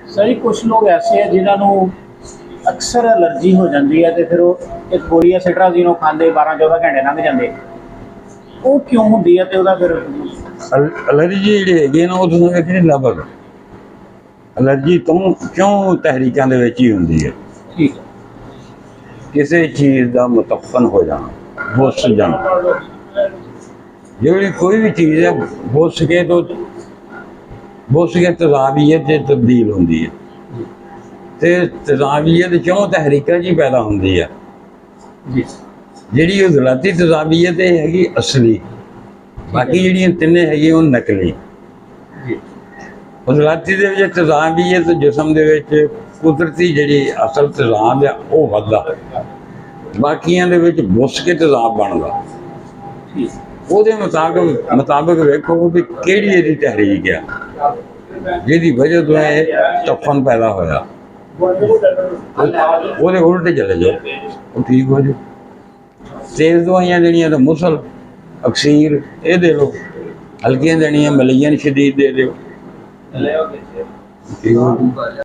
Sir कुछ लोग ऐसे हैं जिन्होंने अक्सर एलर्जी हो जाती है तो फिर वो एक गोली या सिट्राजीन खाते 12-14 घंटे लंघ जाते वो क्यों होंगी है तो फिर एलर्जी जी हैगी ना वो ਵੇਖਣੀ ਲਗਭਗ एलर्जी ਤੋਂ ਕਿਉਂ ਤਹਿਰੀਕਾਂ ਦੇ ਵਿੱਚ ਹੀ ਹੁੰਦੀ ਹੈ। ठीक है ਕਿਸੇ ਚੀਜ਼ ਦਾ ਮੁਤਫਨ ਹੋ ਜਾਣਾ ਬੁੱਸ ਜਾਣਾ ਜਿਹੜੀ ਕੋਈ ਵੀ ਚੀਜ਼ ਹੈ ਬੁੱਸ ਕੇ ਤੋਂ ਬੁੱਸ ਕੇ ਤਜ਼ਾਵੀਅਤ ਤੇ ਤਬਦੀਲ ਹੁੰਦੀ ਹੈ ਤੇ ਤਜ਼ਾਵੀਅਤ ਕਿਉਂ ਤਹਿਰੀਕਾਂ ਜੀ ਪੈਦਾ ਹੁੰਦੀ ਹੈ जी ਜਿਹੜੀ ਉਹ ਜ਼ਲਾਤੀ ਤਜ਼ਾਵੀਅਤ ਇਹ ਹੈਗੀ ਅਸਲੀ ਬਾਕੀ ਜਿਹੜੀਆਂ ਤਿੰਨੇ ਹੈਗੀਆਂ ਉਹ ਨਕਲੀ जी ਉਹ ਜ਼ਲਾਤੀ ਦੇ ਵਿੱਚ ਤਜ਼ਾਵੀਅਤ ਜਿਸਮ ਦੇ ਵਿੱਚ ਕੁਦਰਤੀ ਜਿਹੜੀ ਅਸਲ ਤਜ਼ਾਬ ਆ ਉਹ ਵੱਧਦਾ ਬਾਕੀਆਂ ਦੇ ਵਿੱਚ ਬੁੱਸ ਕੇ ਤਜ਼ਾਬ ਬਣਦਾ ठीक ਉਹਦੇ ਮੁਤਾਬਕ ਵੇਖੋ ਵੀ ਕਿਹੜੀ ਇਹਦੀ ਤਹਿਰੀਕ ਆ ਜਿਹਦੀ ਵਜ੍ਹਾ ਤੋਂ ਇਹ ਤਫਨ ਪੈਦਾ ਹੋਇਆ ਉਹਦੇ ਉਲਟ ਚਲੇ ਜਾਓ ਉਹ ਠੀਕ ਹੋ ਜਾਓ। ਤੇਜ਼ ਦਵਾਈਆਂ ਦੇਣੀਆਂ ਤਾਂ ਮੁਸਲ ਅਕਸੀਰ ਇਹ ਦੇ ਲਓ ਹਲਕੀਆਂ ਦੇਣੀਆਂ ਮਲਈਆਂ ਸ਼ਦੀਦ ਦੇ ਦਿਓ ਠੀਕ ਹੋ ਜਾਊ।